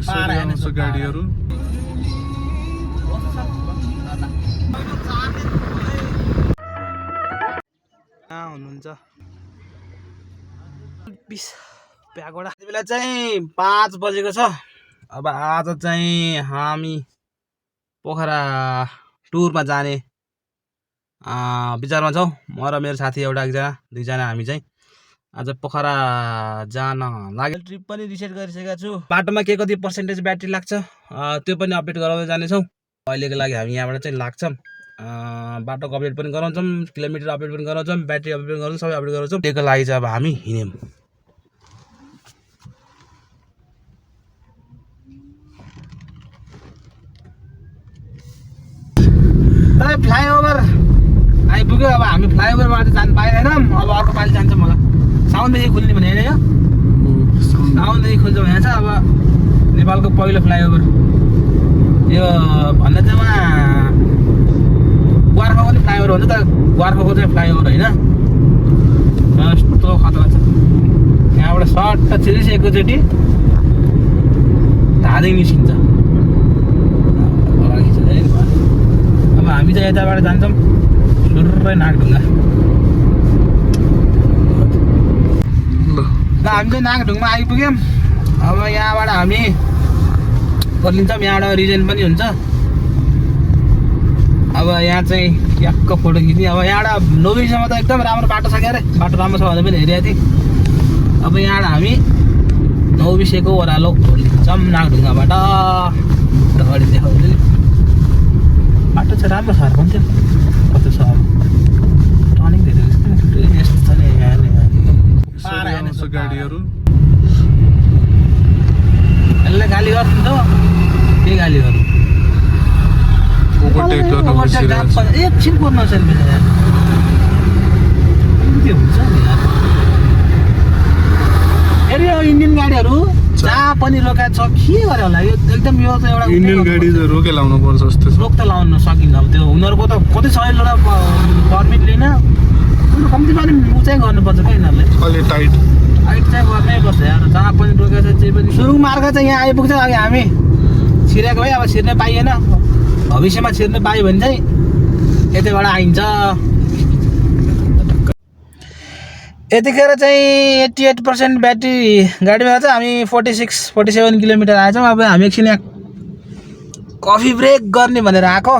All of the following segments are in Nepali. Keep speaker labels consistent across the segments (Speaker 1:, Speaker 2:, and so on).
Speaker 1: यसरी आउँछ गाडीहरू।
Speaker 2: हुनुहुन्छ प्यागोडा यति बेला चाहिँ 5 बजेको छ। अब आज चाहिँ हामी पोखरा टुरमा जाने विचारमा छौँ। म र मेरो साथी एउटा एकजना दुईजना हामी चाहिँ आज पोखरा जान लाग्यो। ट्रिप पनि रिसेट गरिसकेका छु। बाटोमा के कति पर्सेन्टेज ब्याट्री लाग्छ त्यो पनि अपडेट गराउँदै जानेछौँ। अहिलेको लागि हामी यहाँबाट चाहिँ लाग्छौँ। बाटोको अपडेट पनि गराउँछौँ, किलोमिटर अपडेट पनि गराउँछौँ, ब्याट्री अपडेट पनि गराउँछौँ, सबै अपडेट गराउँछौँ। त्यसको लागि चाहिँ अब हामी हिँड्यौँ। फ्लाइओभर आइपुग्यो। अब हामी फ्लाइओभरबाट जानु पाइँदैनौँ। अब अर्को पालि जान्छौँ होला। साउनदेखि खुल्ने भने होइन, यो साउनदेखि खुल्छ भने छ। अब नेपालको पहिलो फ्लाइओभर यो भन्दा चाहिँ उहाँ गोर्खाको पनि फ्लाइओभर हुन्छ तर गोर्खाको चाहिँ फ्लाइओभर होइन। यस्तो खतरा छ। यहाँबाट सर्ट छिरिस एकैचोटि धाँदै निस्किन्छ। अब हामी चाहिँ यताबाट जान्छौँ डुर्रै नागढुङ्गा। हामी चाहिँ नागढुङमा आइपुग्यौँ। अब यहाँबाट हामी पर्लिन्छौँ। यहाँबाट रिजन पनि हुन्छ। अब यहाँ चाहिँ ट्याक्क फोटो खिच्ने। अब यहाँबाट नोबिसम्म त एकदम राम्रो बाटो छ क्या अरे। बाटो राम्रो छ भने पनि हेरेको थिएँ। अब यहाँबाट हामी नौबिसेको ओह्रालो पर्लिन्छौँ नागढुङ्गाबाट। अगाडि देखाउँछु। बाटो चाहिँ राम्रो छ भन्थ्यो। कस्तो छ अब टर्निङ धेरै यस्तो छ नि
Speaker 1: गाडीहरू।
Speaker 2: यसले गाली गर्नु त के गाली गर्नु। एकछिन पर्नु छ नि के हुन्छ नि यार। फेरि यो इन्डियन गाडीहरू जहाँ पनि रोकाएको छ के गरे होला। यो एकदम यो चाहिँ एउटा
Speaker 1: इन्डियन गाडी त रोके लाउनु पर्छ जस्तो छ।
Speaker 2: रोक त लाउन सकिन्न। अब त्यो उनीहरूको त कति सयवटा पर्मिट लिन कम्ती पनि उ चाहिँ गर्नुपर्छ क्या यिनीहरूले।
Speaker 1: अलि टाइट
Speaker 2: चाहिँ गर्नै पर्छ यार। जहाँ पनि रोकेको छ जे पनि। सुरुङ मार्ग चाहिँ यहाँ आइपुग्छ। अघि हामी छिरेको भए अब छिर्न पाइएन। भविष्यमा छिर्न पायो भने चाहिँ यतैबाट आइन्छ। यतिखेर चाहिँ 88% ब्याट्री गाडीमा छ। हामी 46-47 किलोमिटर आएछौँ। अब हामी एकछिन यहाँ कफी ब्रेक गर्ने भनेर आएको।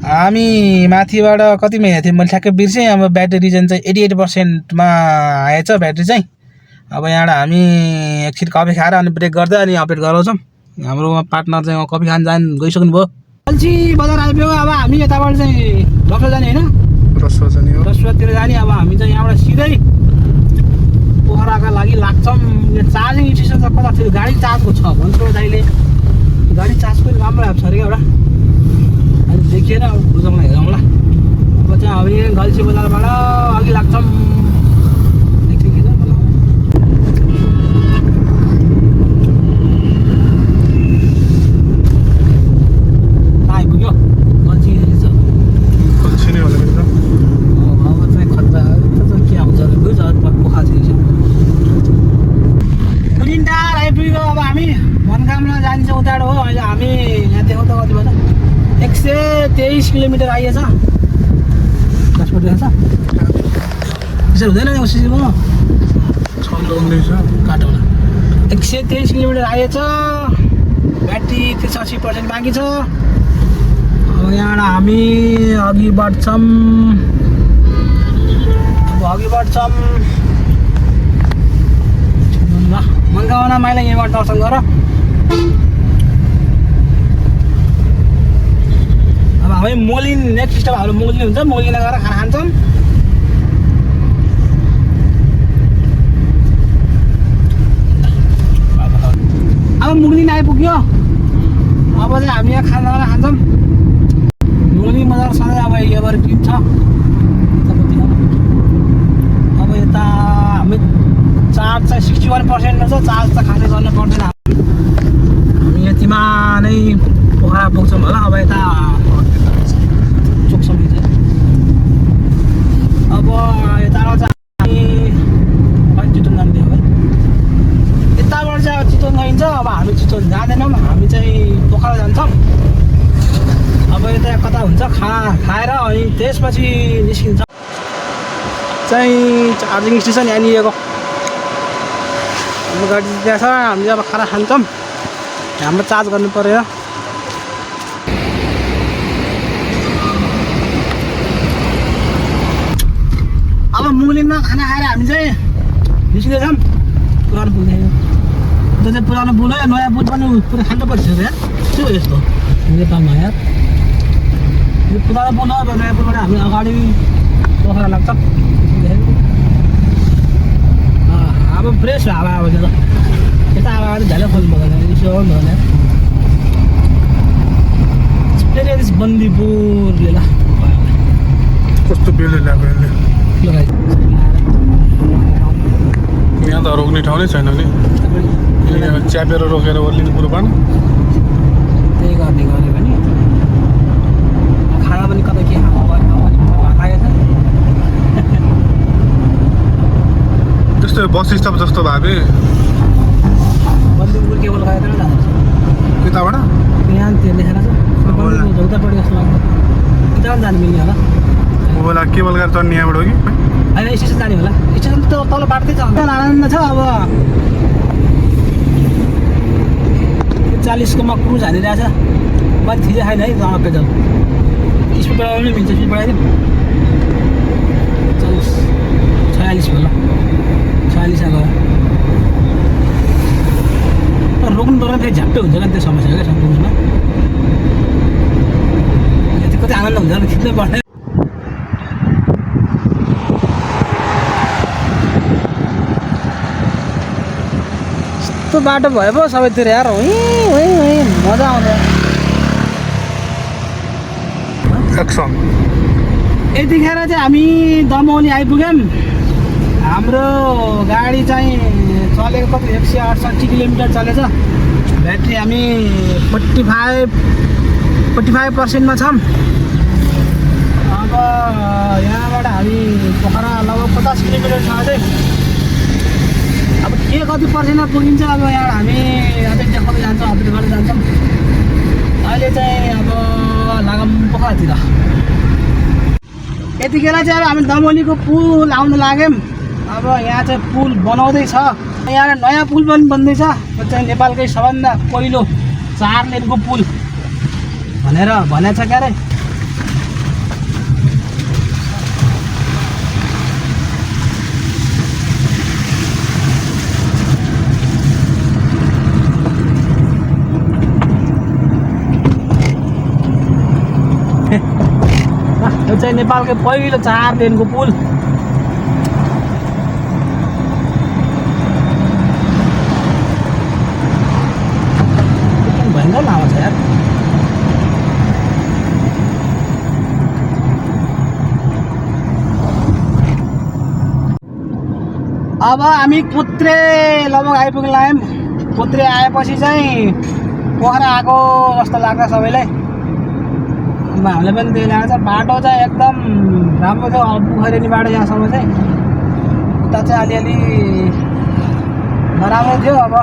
Speaker 2: हामी माथिबाट कतिमा हेर्थ्यौँ मैले ठ्याक्कै बिर्सेँ। अब ब्याट्री रिजन चाहिँ 88%मा आएछ ब्याट्री चाहिँ। अब यहाँबाट हामी एकछिन कफी खाएर अनि ब्रेक गर्दै अनि अपडेट गराउँछौँ। हाम्रो पार्टनर चाहिँ कफी खान गइसक्नु भयो। अल्छी बजार आइपुग्यो। अब हामी यताबाट चाहिँ रसुवा जाने होइन, रसुवातिर जाने। अब हामी चाहिँ यहाँबाट सिधै पोखराका लागि लाग्छौँ। चार्जिङ स्टेसन त कता थियो गाडी चार्जको छ भन्छ दाइले। गाडी चार्ज पनि राम्रो आएको छ अरे क्या एउटा। अहिले देखिएन अब बुझाउन हेरौँला। अब चाहिँ हामी गल्छी बजारबाट अघि लाग्छौँ। आइपुग्यो गल्छी
Speaker 1: गल्छी नै होला नि त।
Speaker 2: अब चाहिँ खतरा के हुन्छ बुझ पोखा चाहिँ कुलिन्टार आइपुग्यो। अब हामी मनकामना जान्छौँ उताबाट हो। अहिले हामी यहाँ देखाउँ त कति भन्छ 123 किलोमिटर आइएछ। पासपोर्ट देखाउँछ त्यसो हुँदैन नि उसिसको काटौँला। 123 किलोमिटर आएछ। ब्याट्री 83% बाँकी छ। अब यहाँबाट हामी अघि बढ्छौँ। मनकामना माइलाई यहाँबाट दर्शन गर। अब हामी मोलिन नेक्स्ट स्टप हाम्रो मोलिन हुन्छ। मोलिन गएर खाना खान्छौँ। अब मुगलिन आइपुग्यो। अब चाहिँ हामी यहाँ खाना खान्छौँ। मुगलिन बजार सधैँ अब एभर ग्रिन छ। अब यता हामी चार्ज चाहिँ 61% छ। चार्ज त खासै गर्नु पर्दैन। हामी यतिमा नै पोखरा पुग्छौँ होला। अब यता चोकसम्म चाहिँ अब यताबाट चाहिँ चितवन जाने हो। यताबाट चाहिँ अब चितवन गइन्छ। अब हामी छिटो जाँदैनौँ, हामी चाहिँ पोखरा जान्छौँ। अब यता कता हुन्छ खाएर अनि त्यसपछि निस्किन्छ। चाहिँ चार्जिङ स्टेसन यहाँनिरको हाम्रो गाडी त्यहाँ छ। हामीले अब खाना खान्छौँ, हाम्रो चार्ज गर्नु पऱ्यो। अब मुलिनमा खाना खाएर हामी चाहिँ निस्किँदैछौँ। पुरानो पुल देखेको त्यो चाहिँ पुरानो पुल हो। नयाँ पुल पनि पुरा खानु परिसक्यो यार, के हो यस्तो नेपालमा यार। यो पुरानो पुल हो। अब नयाँ पुलबाट हामी अगाडि पोखरा लाग्छ। अब फ्रेस हावा आउँछ त यता अगाडि झ्यालै खोल्नु पर्दैन, यसो गर्नु भएन। फेरि बन्दीपुरले ल
Speaker 1: कस्तो बेलले ल्याएको यसले। यहाँ त रोक्ने ठाउँ नै छैन नि, यहाँ च्यापेर रोकेर ओर्लिनु कुरो पान।
Speaker 2: त्यही गर्ने गऱ्यो भने खाना पनि कतै के खाएको छ।
Speaker 1: त्यस्तो बस स्टप जस्तो भाबे
Speaker 2: बन्दीपुर केबल खाएर जान्छ
Speaker 1: यताबाट।
Speaker 2: यहाँ त्यो लेखेर छ झौतापट्टि जस्तो लाग्छ। यता पनि जानु मिल्ने होला।
Speaker 1: होला केबल कार चढ्ने यहाँबाट हो कि
Speaker 2: होइन स्टेसन जाने होला। स्टेसन त तल बाटो छ। आनन्द छ। अब 40 को मा क्रुज हानिरहेछ। मैले थिचै खाएन है जमाकै जल स्पिड बढाउनु मिल्छ। स्पिड बढाइदिउँ 40 46 भयो ल। 46 आएको रोक्नु पर्दैन, फेरि झ्याप्पै हुन्छ क्या। त्यो समस्या क्या क्रुजमा। यति कति आनन्द हुन्छ नि खिच्नै पर्ने। यस्तो बाटो भयो पो सबैतिर यार। मजा आउँछ।
Speaker 1: एक्सन
Speaker 2: यतिखेर चाहिँ हामी दमौली आइपुग्यौँ। हाम्रो गाडी चाहिँ चलेको कति 168 किलोमिटर चलेछ। ब्याट्री हामी 45% मा छौँ। अब यहाँबाट हामी पोखरा लगभग 50 किलोमिटरसम्म चाहिँ अब के कति पर्सेन्टमा पुगिन्छ। अब यहाँ हामी अझै देखाउँदै जान्छौँ, अपडेट गर्दै जान्छौँ। अहिले चाहिँ अब लागौँ पोखरातिर। यतिखेर चाहिँ अब हामी दमौलीको पुल आउन लाग्यौँ। अब यहाँ चाहिँ पुल बनाउँदैछ। यहाँ नयाँ पुल पनि बन्दैछ। यो चाहिँ नेपालकै सबभन्दा पहिलो 4 लेनको पुल भनेर भनेको छ क्या रे। यो चाहिँ नेपालकै पहिलो 4 लेनको पुल। भयङ्कर लामो छ यार। अब हामी पुत्रे लगभग आइपुग्न लाग्यौँ। पुत्रे आएपछि चाहिँ पोखरा आएको जस्तो लाग्छ सबैलाई। अब हामीलाई पनि त्यही लाग्छ। बाटो चाहिँ एकदम राम्रो थियो। पोखरेनी बाटो यहाँसम्म चाहिँ उता चाहिँ अलिअलि नराम्रो थियो। अब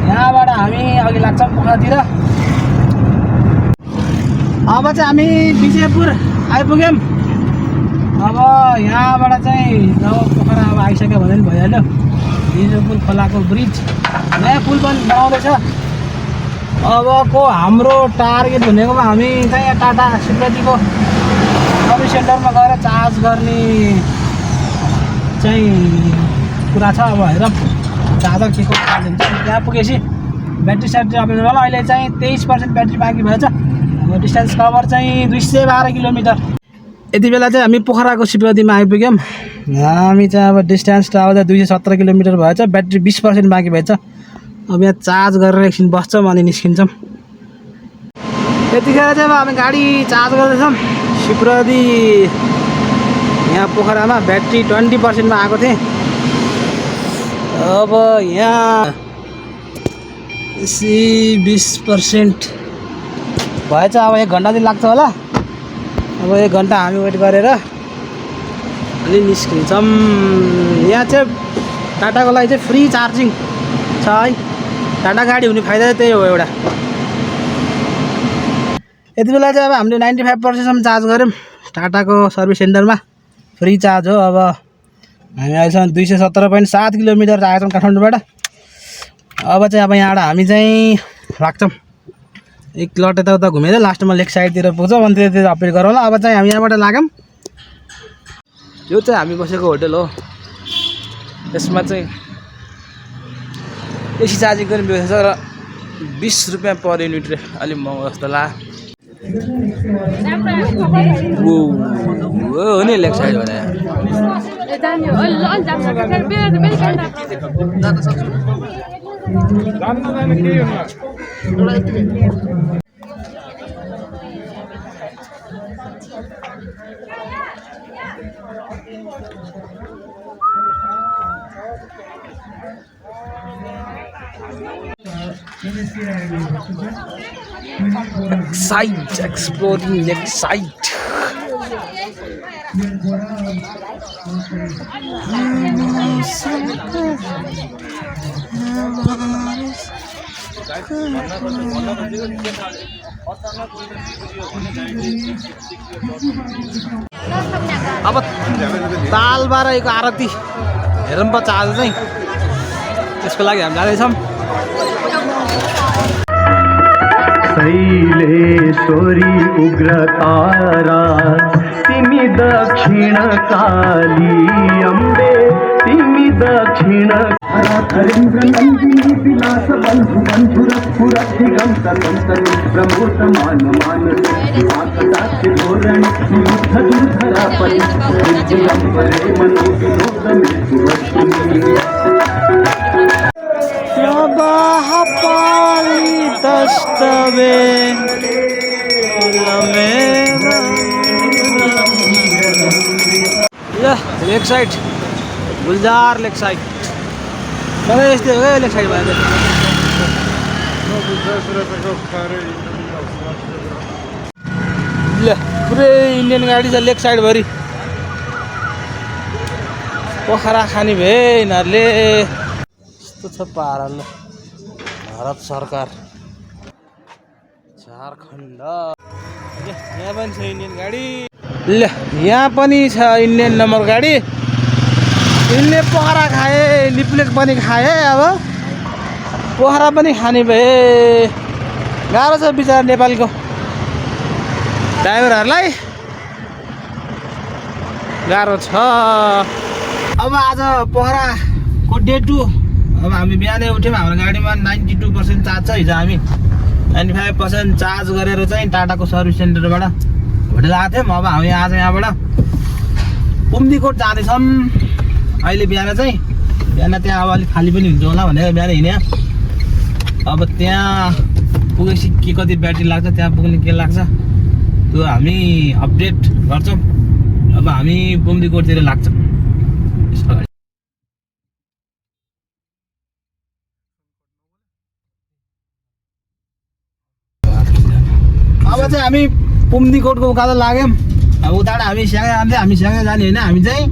Speaker 2: यहाँबाट हामी अघि लाग्छौँ पोखरातिर। अब चाहिँ हामी विजयपुर आइपुग्यौँ। अब यहाँबाट चाहिँ जब पोखरा अब आइसक्यो भने पनि भइहाल्यो। विजयपुर खोलाको ब्रिज नयाँ पुल पनि बनाउँदैछ। अबको हाम्रो टार्गेट भनेको हामी चाहिँ यहाँ टाटा सिप्रतिको सर्भिस सेन्टरमा गएर चार्ज गर्ने चाहिँ कुरा छ। अब हेर चार्जर के को चार्ज हुन्छ। त्यहाँ पुगेपछि ब्याट्री स्याट्री अपडेट होला। अहिले चाहिँ 23% ब्याट्री बाँकी भएछ। हाम्रो डिस्टेन्स कभर चाहिँ 212 किलोमिटर। यति बेला चाहिँ हामी पोखराको सिप्रतिमा आइपुग्यौँ। हामी चाहिँ अब डिस्टेन्स त अब 217 किलोमिटर भएछ। ब्याट्री 20% बाँकी भएछ। अब यहाँ चार्ज गरेर एकछिन बस्छौँ अनि निस्किन्छौँ। यतिखेर चाहिँ अब हामी गाडी चार्ज गर्दैछौँ। सिप्रदी यहाँ पोखरामा ब्याट्री 20% मा आएको थिएँ। अब यहाँ 20% भएछ। अब 1 घन्टा चाहिँ लाग्छ होला। अब 1 घन्टा हामी वेट गरेर अनि निस्किन्छौँ। यहाँ चाहिँ टाटाको लागि चाहिँ फ्री चार्जिङ छ है। टाटा गाडी हुने फाइदा चाहिँ त्यही हो एउटा। यति बेला चाहिँ अब हामीले 95%सम्म चार्ज गऱ्यौँ टाटाको सर्भिस सेन्टरमा, फ्री चार्ज हो। अब हामी अहिलेसम्म 217.7 किलोमिटर आएका छौँ काठमाडौँबाट। अब चाहिँ अब यहाँबाट हामी चाहिँ लाग्छौँ एक लट यताउता घुमेर लास्टमा लेक साइडतिर पुग्छौँ अनि त्यतिर अपडेट गरौँला। अब चाहिँ हामी यहाँबाट लाग्यौँ। यो चाहिँ हामी बसेको होटल हो। यसमा चाहिँ एसी चार्जिङ गर्ने व्यवस्था छ र 20 रुपियाँ पर युनिट रे, अलिक महँगो जस्तो ला। हो नि लेक साइडबाट Excite, exploring excite. अब तालबाराईको आरती हेरौँ पर्छ आज चाहिँ, त्यसको लागि हामी जाँदैछौँ।
Speaker 3: शैलेश्वरी उग्रतारा तिमी दक्षिण काली अम्बे तिमी दक्षिण हरेन्द्र नन्दिनी विलास बन्धु बन्धुर दिगन्त प्रमोद मान मान मातदास्य धोरणि युद्ध दुर्धरा परि दिगम्बरे मनो विनोद मृत्युवस्तुनि
Speaker 2: लेक साइड गुलजार लेक साइड सबै यस्तै हो क्या लेक साइड भयो। ल पुरै इन्डियन गाडी छ लेक साइडभरि। पोखरा खाने भए यिनीहरूले यस्तो छ पारा। ल भारत सरकार झारखण्ड, यहाँ पनि छ इन्डियन गाडी। ल यहाँ पनि छ इन्डियन नम्बर गाडी। यिनले पोखरा खाए, लिप्लेक पनि खाए। अब पोखरा पनि खाने भए गाह्रो छ बिचरा नेपालको ड्राइभरहरूलाई, गाह्रो छ। अब आज पोखराको डे 2। अब हामी बिहानै उठ्यौँ, हाम्रो गाडीमा 92% चार्ज छ। हिजो हामी 95% चार्ज गरेर चाहिँ टाटाको सर्भिस सेन्टरबाट होटल आएको थियौँ। अब हामी आज यहाँबाट पुम्दीकोट जाँदैछौँ अहिले बिहान चाहिँ। बिहान त्यहाँ अब अलिक खाली पनि हुन्छ होला भनेर बिहान हिँड्यो। अब त्यहाँ पुगेपछि के कति ब्याट्री लाग्छ, त्यहाँ पुग्ने के लाग्छ त्यो हामी अपडेट गर्छौँ। अब हामी पुम्दीकोटतिर लाग्छौँ। अब चाहिँ हामी पुम्दीकोटको उकालो लाग्यौँ। अब उताबाट हामी सँगै जान्थ्यौँ, हामी सँगै जाने होइन, हामी चाहिँ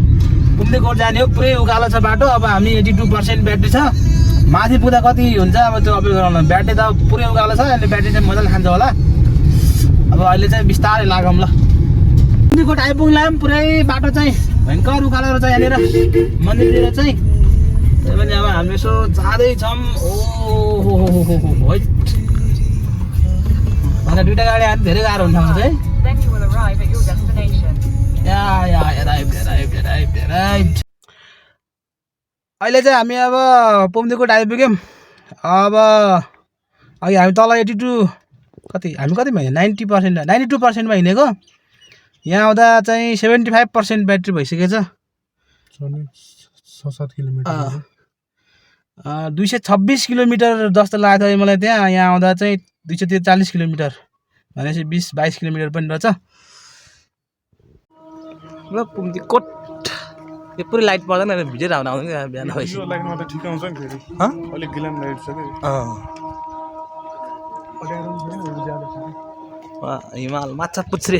Speaker 2: पुम्दीकोट जाने हो। पुरै उकालो छ बाटो। अब हामी 82% ब्याट्री छ। माथि पुग्दा कति हुन्छ अब त्यो अपडेट गराउनु। ब्याट्री त पुरै उकालो छ, अनि ब्याट्री चाहिँ मजाले खान्छ होला। अब अहिले चाहिँ बिस्तारै लागौँ। ल पुम्दीकोट आइपुग्यौँ। पुरै बाटो चाहिँ भयङ्कर उकालो छ यहाँनिर मन्दिरतिर चाहिँ। त्यही पनि अब हामी यसो जाँदैछौँ। ओहो अन्त दुईवटा गाडी आएर धेरै गाह्रो हुन्छ चाहिँ। अहिले चाहिँ हामी अब पुम्दीकोट आइपुग्यौँ। अब अघि हामी तल 82 हामी कतिमा हिँड्यो 92%मा हिँडेको। यहाँ आउँदा चाहिँ 75% ब्याट्री भइसकेको छ।
Speaker 1: 6-7 किलोमिटर
Speaker 2: 226 किलोमिटर जस्तो लागेको थियो मलाई त्यहाँ। यहाँ आउँदा चाहिँ 240 किलोमिटर भनेपछि 20-22 किलोमिटर पनि रहेछ। ल पुम्दीकोट यो पुरै लाइट पर्दैन, भिजेर आउनु आउँदैन क्या बिहान भएपछि।
Speaker 1: यो लाइटमा त ठिक आउँछ नि फेरि, अलिक ग्ल्याम लाइट छ कि।
Speaker 2: हिमाल माछा पुच्छ्रे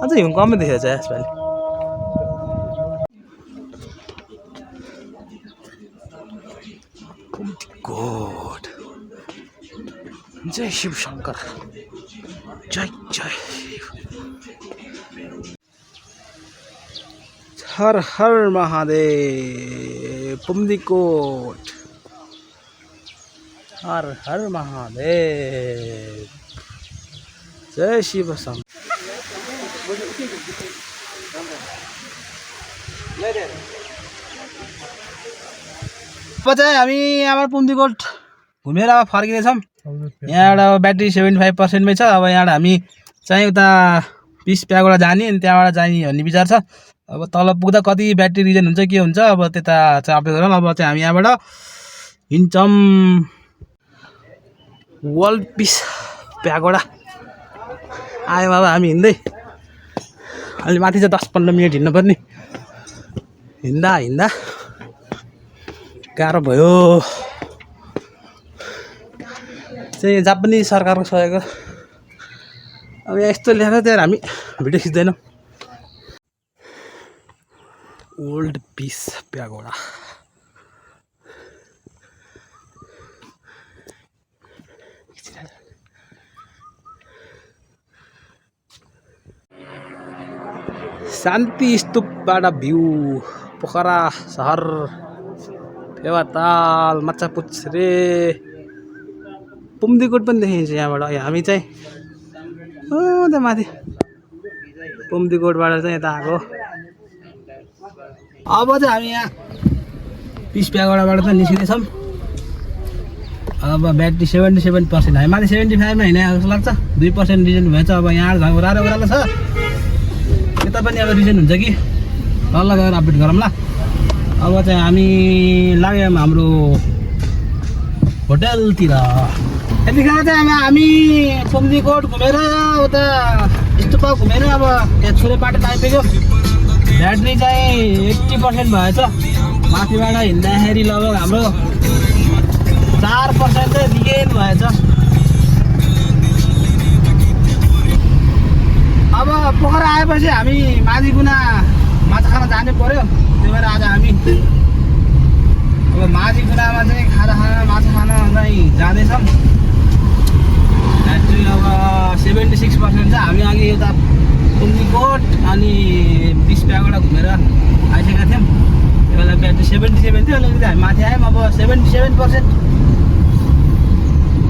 Speaker 2: अझ हिउँ कमै देखेको छ यसपालि। पुम्दीकोट गॉड जय शिव शंकर जय जय हर हर महादेव पुमदीकोट हर हर महादेव जय शिव शंकर अब चाहिँ हामी यहाँ पुमदीकोट घुमेर अब फर्किँदैछौँ। यहाँबाट ब्याट्री 75% मै छ। अब यहाँबाट हामी चाहिँ उता 20 प्यागोडा जाने अनि त्यहाँबाट जाने भन्ने विचार छ। अब तल पुग्दा कति ब्याट्री रिजन हुन्छ के हुन्छ अब त्यता चाहिँ अपडेट गरौँ। अब चाहिँ हामी यहाँबाट हिँड्छौँ वर्ल्ड पिस प्यागोडा आयौँ। अब हामी हिँड्दै अलि माथि चाहिँ 10-15 मिनट हिँड्नुपर्ने। हिँड्दा हिँड्दा गाह्रो भयो। चाहिँ जापानिज सरकारको सहयोग। अब यहाँ यस्तो लेखेर त्यहाँ हामी भिडियो खिच्दैनौँ। ओल्ड पिस प्यागोडा शान्ति स्तूपबाट भ्यू पोखरा सहर फेवाताल माछापुच्छ्रे पुमदीकोट पनि देखिन्छ यहाँबाट। हामी चाहिँ त्यहाँ माथि पुमदीकोटबाट चाहिँ यता आएको। अब चाहिँ हामी यहाँ 20 प्यागोडाबाट चाहिँ निस्किँदैछौँ। अब ब्याट्री 77%। हामी माथि 75 मा हिँडे जस्तो लाग्छ। 2% रिजन भएछ। अब यहाँ ओह्रालो ओह्रालो छ। यता पनि अब रिजन हुन्छ कि तल गएर अपडेट गरौँला। अब चाहिँ हामी लाग्यौँ हाम्रो होटलतिर। यतिखेर चाहिँ हामी पुमदीकोट घुमेर उता स्तूपा घुमेर अब त्यहाँ छुरेपाटा आइपुग्यो। ब्याट्री चाहिँ 80% भएछ। माथिबाट हिँड्दाखेरि लगभग हाम्रो 4% चाहिँ रिगेन भएछ। अब पोखरा आएपछि हामी माझीकुना माछा खान जानु पर्यो। त्यही भएर आज हामी अब माझीकुनामा चाहिँ माछा खान चाहिँ जाँदैछौँ। ब्याट्री अब 76% छ। हामी अघि यता पुमदीकोट अनि 20 प्यागोडा घुमेर आइसकेका थियौँ। त्यो बेला ब्याट्री 77 थियो। अलिकति हामी माथि आयौँ। अब 77%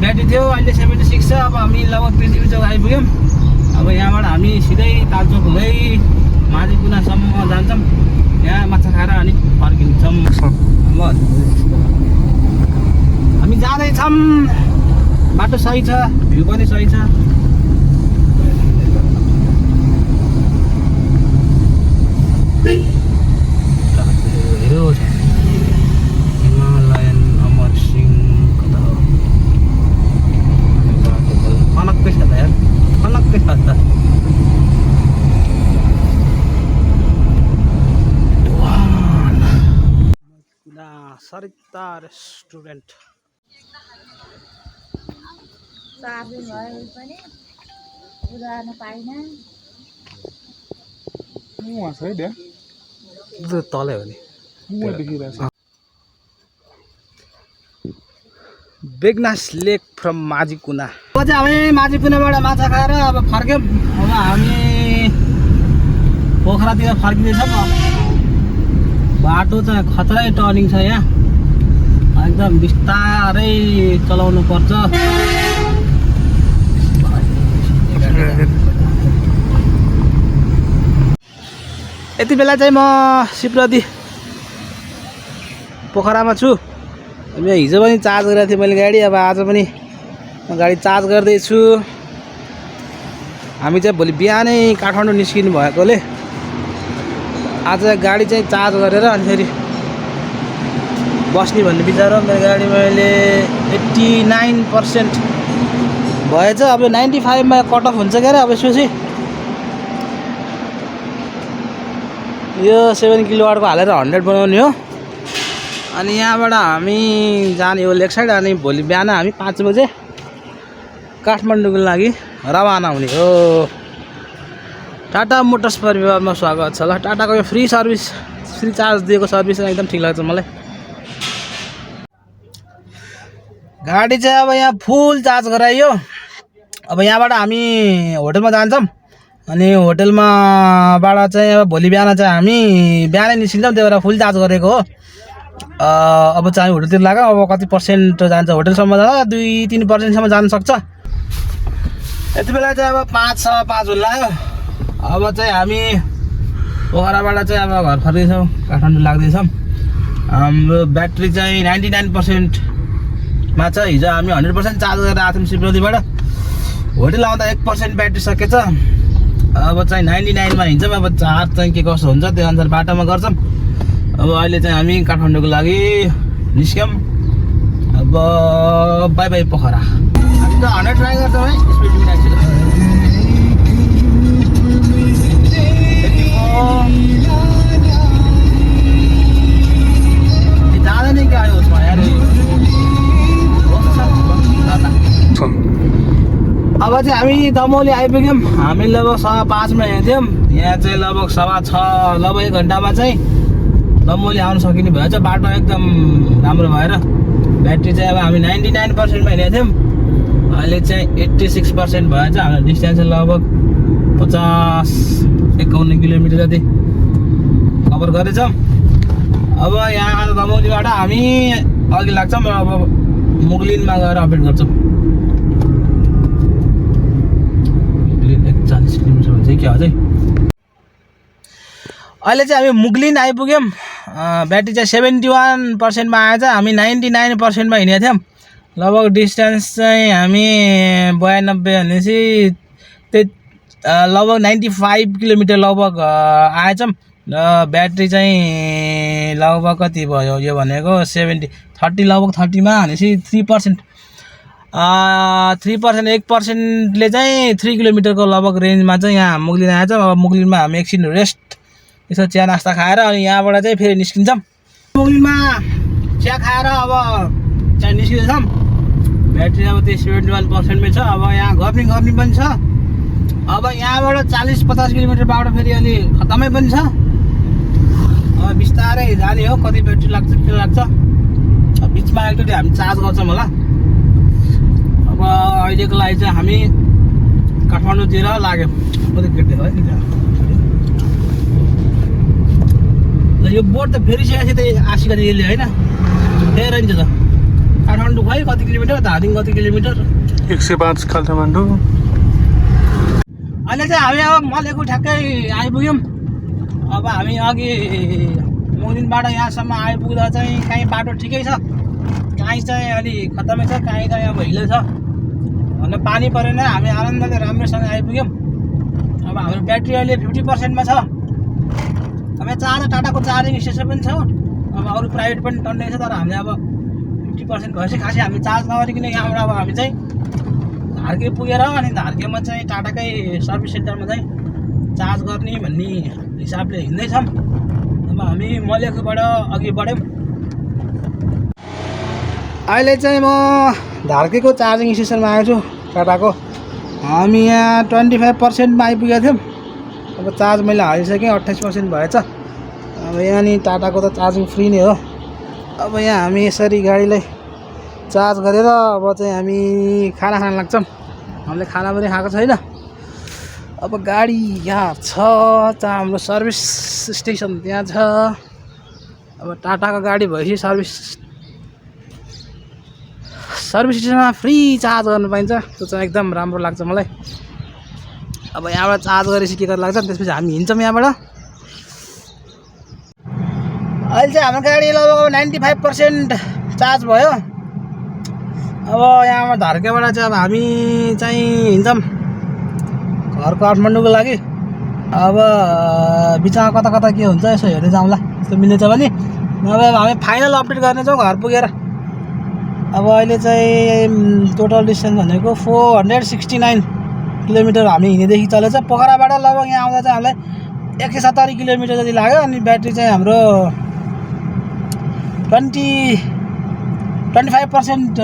Speaker 2: ब्याट्री थियो। अहिले 76 छ। अब हामी लगभग पृथ्वी चौक आइपुग्यौँ। अब यहाँबाट हामी सिधै तालचोक हुँदै माझीकुनासम्म जान्छौँ। यहाँ माछा खाएर अनि फर्किन्छौँ। हामी जाँदैछौँ। बाटो सही छ। भ्यू पनि सही छ। हिमालयन अमर सिंह कता हो? फनक्कै छ त यार। फनक्कै छ त। सरिता रेस्टुरेन्ट।
Speaker 4: 4 दिन भयो पनि उदाहरण पाइनँ।
Speaker 1: वहाँ छ है त्यहाँ
Speaker 2: तलै हो नि
Speaker 1: देखिरहेछ।
Speaker 2: बेगनास लेक फ्रम माझीकुना। अब चाहिँ हामी माझीकुनाबाट माछा खाएर अब फर्क्यौँ। अब हामी पोखरातिर फर्किँदैछौँ। बाटो चाहिँ खतरै टर्निङ छ। यहाँ एकदम बिस्तारै चलाउनु पर्छ। यति बेला चाहिँ म शिवप्रति पोखरामा छु। हिजो पनि चार्ज गरेको थिएँ मैले गाडी। अब आज पनि म गाडी चार्ज गर्दैछु। हामी चाहिँ भोलि बिहानै काठमाडौँ निस्किनु भएकोले आज गाडी चाहिँ चार्ज गरेर अनि फेरि बस्ने भन्ने विचार हो। मेरो गाडी मैले 89% भएछ। अब 95 मा कट अफ हुन्छ क्या। अब यसपछि यो 7 किलोवाटको हालेर 100 बनाउने हो। अनि यहाँबाट हामी जाने हो लेक साइड। अनि भोलि बिहान हामी 5 बजे काठमाडौँको लागि रवाना हुने हो। टाटा मोटर्स परिवारमा स्वागत छ। ल टाटाको यो फ्री सर्भिस फ्री चार्ज दिएको सर्भिस एकदम ठिक लाग्छ मलाई। गाडी चाहिँ अब यहाँ फुल चार्ज गराइयो। अब यहाँबाट हामी होटलमा जान्छौँ अनि होटलमाबाट चाहिँ अब भोलि बिहान चाहिँ हामी बिहानै निस्किन्छौँ, त्यही भएर फुल चार्ज गरेको हो। अब चाहिँ होटलतिर लाग्यो। अब कति पर्सेन्ट जान्छ होटलसम्म जाँदा 2-3% जान सक्छ। यति बेला चाहिँ अब 5:05 हुन लाग्यो। अब चाहिँ हामी पोखराबाट चाहिँ अब घर फर्किन्छौँ, काठमाडौँ लाग्दैछौँ। हाम्रो ब्याट्री चाहिँ 99%मा छ। हिजो हामी 100% चार्ज गरेर आएको थियौँ शिवनदीबाट। होटल आउँदा 1% ब्याट्री सकेछ। अब चाहिँ 99मा हिँड्छौँ। अब चार्ज चाहिँ के कसो हुन्छ त्यो अनुसार बाटोमा गर्छौँ। अब अहिले चाहिँ हामी काठमाडौँको लागि निस्क्यौँ। अब बाई बाई पोखरा। हामी त 100 ट्राई गर्छौँ है स्पिड लिमिट एक्चुअली। जाँदैन क्या आयो उसमा यार। अब चाहिँ हामी दमौली आइपुग्यौँ। हामी लगभग 5:15मा हिँड्थ्यौँ। यहाँ चाहिँ लगभग 6:15 लगभग 1 घन्टामा चाहिँ दमौली आउन सकिने भएछ। बाटो एकदम राम्रो भएर ब्याट्री चाहिँ अब हामी 99%मा हिँडेको थियौँ। अहिले चाहिँ 86% भएछ। हाम्रो डिस्टेन्स चाहिँ लगभग 50-51 किलोमिटर जति कभर गरेछौँ। अब यहाँ दमौलीबाट हामी अघि लाग्छौँ। अब मुगलिनमा गएर अपडेट गर्छौँ। 40 किलोमिटर हुन्छ क्या हो चाहिँ। अहिले चाहिँ हामी मुगलिन आइपुग्यौँ। ब्याट्री चाहिँ 71%मा आएछ। हामी 99%मा हिँडेको थियौँ। लगभग डिस्टेन्स चाहिँ हामी 92 भनेपछि त्यही लगभग 95 किलोमिटर लगभग आएछौँ। र ब्याट्री चाहिँ लगभग कति भयो यो भनेको 30 लगभग 30मा भनेपछि 3%। 1%ले चाहिँ 3 किलोमिटरको लगभग रेन्जमा चाहिँ यहाँ मुगलिन आएछ। अब मुगलिनमा हामी एकछिन रेस्ट यसो चिया नास्ता खाएर अनि यहाँबाट चाहिँ फेरि निस्किन्छौँ। मुगलिनमा चिया खाएर अब चाहिँ निस्किँदैछौँ। ब्याट्री अब त्यो 71%मै छ। अब यहाँ गर्मी पनि छ। अब यहाँबाट 40-50 किलोमिटर बाटो फेरि अलि खतमै पनि छ। अब बिस्तारै जाने हो। कति ब्याट्री लाग्छ के लाग्छ। बिचमा एकचोटि हामी चार्ज गर्छौँ होला। अब अहिलेको लागि चाहिँ हामी काठमाडौँतिर लाग्यौँ। कति गेट है यो बोर्ड त फेरिसकेपछि त आशिका दिदीले होइन फेरि रहन्छ त। काठमाडौँ खै कति किलोमिटर, धादिङ कति किलोमिटर,
Speaker 1: 105 काठमाडौँ।
Speaker 2: अहिले चाहिँ हामी अब मलेको ठ्याक्कै आइपुग्यौँ। अब हामी अघि मुगलिनबाट यहाँसम्म आइपुग्दा चाहिँ काहीँ बाटो ठिकै छ, काहीँ चाहिँ अलि खतमै छ, काहीँ चाहिँ अब हिलो छ। भन्दा पानी परेन। हामी आनन्दले राम्रोसँग आइपुग्यौँ। अब हाम्रो ब्याट्री अहिले 50%मा छ। अब यहाँ टाटाको चार्जिङ स्टेसन पनि छ। अब अरू प्राइभेट पनि टन्नै छ। तर हामीले अब 50% भएपछि खासै हामी चार्ज नगरिकन यहाँबाट अब हामी चाहिँ धार्के पुगेर अनि धार्केमा चाहिँ टाटाकै सर्भिस सेन्टरमा चाहिँ चार्ज गर्ने भन्ने हिसाबले हिँड्दैछौँ। अब हामी मलेखुबाट अघि बढ्यौँ। अहिले चाहिँ म धार्केको चार्जिङ स्टेसनमा आएको छु टाटाको। हामी यहाँ 25%मा आइपुगेको थियौँ। अब चार्ज मैले हालिसकेँ, 28% भएछ। अब यहाँ नि टाटाको त चार्जिङ फ्री नै हो। अब यहाँ हामी यसरी गाडीलाई चार्ज गरेर अब चाहिँ हामी खाना खान लाग्छौँ। हामीले खाना पनि खाएको छैन। अब गाडी यहाँ छ, हाम्रो सर्भिस स्टेसन त्यहाँ छ। अब टाटाको गाडी भएपछि सर्भिस स्टेसनमा फ्री चार्ज गर्नु पाइन्छ। त्यो चाहिँ एकदम राम्रो लाग्छ मलाई। अब यहाँबाट चार्ज गरेपछि के गर्नु लाग्छ, त्यसपछि हामी हिँड्छौँ यहाँबाट। अहिले चाहिँ हाम्रो गाडी लगभग 95% चार्ज भयो। अब यहाँबाट धार्केबाट चाहिँ अब हामी चाहिँ हिँड्छौँ घर काठमाडौँको लागि। अब बिचमा कता कता के हुन्छ यसो हेर्दै जाउँला, यस्तो मिलेछ भने। अब हामी फाइनल अपडेट गर्नेछौँ घर पुगेर। अब अहिले चाहिँ टोटल डिस्टेन्स भनेको 469 किलोमिटर हामी हिँडेदेखि चलेछ। पोखराबाट लगभग यहाँ आउँदा चाहिँ हामीलाई 170 किलोमिटर जति लाग्यो। अनि ब्याट्री चाहिँ हाम्रो 25%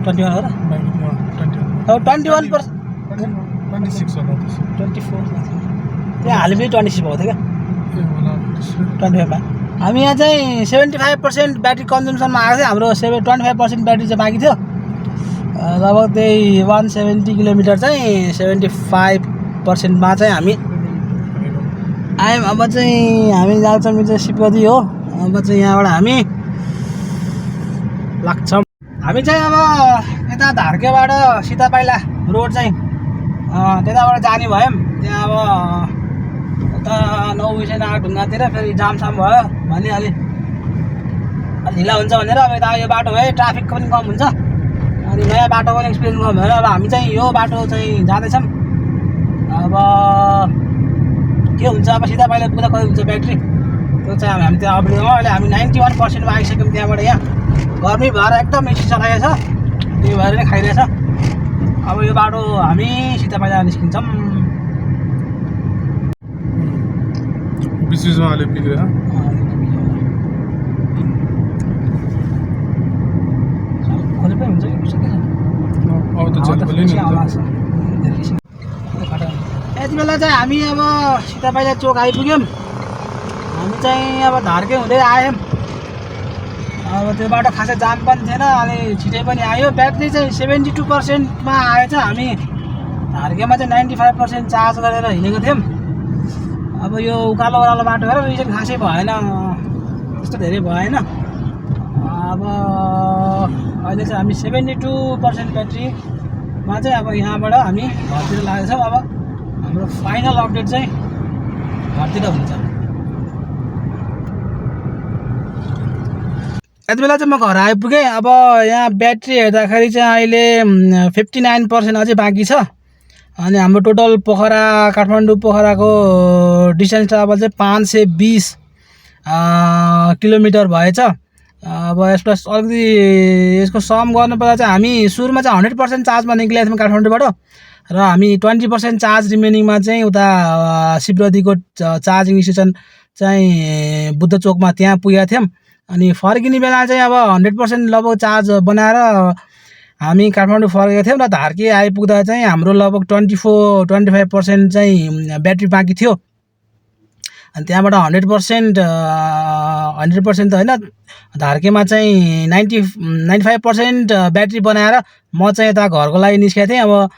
Speaker 2: 21 हो र 21%
Speaker 1: 26 होला
Speaker 2: 24 त्यहाँ हाले पनि 26 भएको थियो क्या 25मा। हामी यहाँ चाहिँ 75% ब्याट्री कन्जम्सनमा आएको थियो। हाम्रो 25% ब्याट्री चाहिँ बाँकी थियो। लगभग त्यही 170 किलोमिटर चाहिँ 75%मा चाहिँ हामी आयौँ। अब चाहिँ हामी जान्छौँ चाहिँ शिवगढी हो। अब चाहिँ यहाँबाट हामी लाग्छौँ। हामी चाहिँ अब यता धार्केबाट सीतापाइला रोड चाहिँ त्यताबाट जाने भयौँ। त्यहाँ अब उता 9 नाग ढुङ्गातिर फेरि जामसाम भयो भने अलि ढिला हुन्छ भनेर अब यता यो बाटो भए ट्राफिक पनि कम हुन्छ अनि नयाँ बाटो पनि एक्सपिरियन्स कम भएर अब हामी चाहिँ यो बाटो चाहिँ जाँदैछौँ। अब के हुन्छ अब सीतापाइला पुग्दा कति हुन्छ ब्याट्री त्यो चाहिँ हामी त्यहाँ अपडेट गरौँ। अहिले हामी 91%मा आइसक्यौँ। त्यहाँबाट यहाँ गर्मी भएर एकदम एसी चलाएको छ, त्यही भएर नै खाइरहेछ। अब यो बाटो हामी सीतापाइला निस्किन्छौँ।
Speaker 1: बिचमा अलि बिग्रेछ।
Speaker 2: खोलेकै हुन्छ कि
Speaker 1: अब त चलबले नि हुन्छ।
Speaker 2: यति बेला चाहिँ हामी अब सीतापाइला चोक आइपुग्यौँ। हामी चाहिँ अब धार्के हुँदै आयौँ। अब त्यो बाटो खासै जाम पनि थिएन, अलि छिटै पनि आयो। ब्याट्री चाहिँ 72%मा आएछ। हामी धार्केमा चाहिँ 95% चार्ज गरेर हिँडेको थियौँ। अब यो उकालो ओह्रालो बाटो भएर रिजन खासै भएन, त्यस्तो धेरै भएन। अब अहिले चाहिँ हामी 72% ब्याट्रीमा चाहिँ अब यहाँबाट हामी घरतिर लागेछौँ। अब हाम्रो फाइनल अपडेट चाहिँ घरतिर हुन्छ। यति बेला चाहिँ म घर आइपुगेँ। अब यहाँ ब्याट्री हेर्दाखेरि चाहिँ अहिले 59% अझै बाँकी छ। अनि हाम्रो टोटल पोखरा काठमाडौँ पोखराको डिस्टेन्स ट्राभल चाहिँ 520 किलोमिटर भएछ। अब यसमा अलिकति यसको सम गर्नुपर्दा चाहिँ हामी सुरुमा चाहिँ 100% चार्जमा निक्लेका थियौँ काठमाडौँबाट र हामी 20% चार्ज रिमेनिङमा चाहिँ उता शिवगढीको चार्जिङ स्टेसन चाहिँ बुद्ध चोकमा त्यहाँ पुगेका थियौँ। अनि फर्किने बेला चाहिँ अब 100% लगभग चार्ज बनाएर हामी काठमाडौँ फर्केका थियौँ र धार्के आइपुग्दा चाहिँ हाम्रो लगभग 24-25% चाहिँ ब्याट्री बाँकी थियो। अनि त्यहाँबाट 100% त होइन, धार्केमा चाहिँ 95% ब्याट्री बनाएर म चाहिँ यता घरको लागि निस्केको थिएँ। अब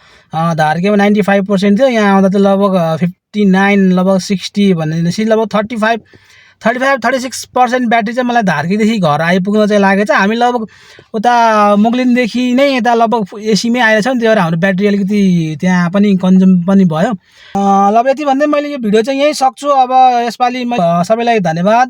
Speaker 2: धार्केमा 95% थियो, यहाँ आउँदा चाहिँ लगभग 59 लगभग 60 भनेपछि लगभग 35-36% ब्याट्री चाहिँ मलाई धार्केदेखि घर आइपुग्न चाहिँ लागेछ। हामी लगभग उता मुगलिनदेखि नै यता लगभग एसीमै आइरहेछौँ, त्यही भएर हाम्रो ब्याट्री अलिकति त्यहाँ पनि कन्ज्युम पनि भयो। ल यति भन्दै मैले यो भिडियो चाहिँ यहीँ सक्छु। अब यसपालि सबैलाई धन्यवाद।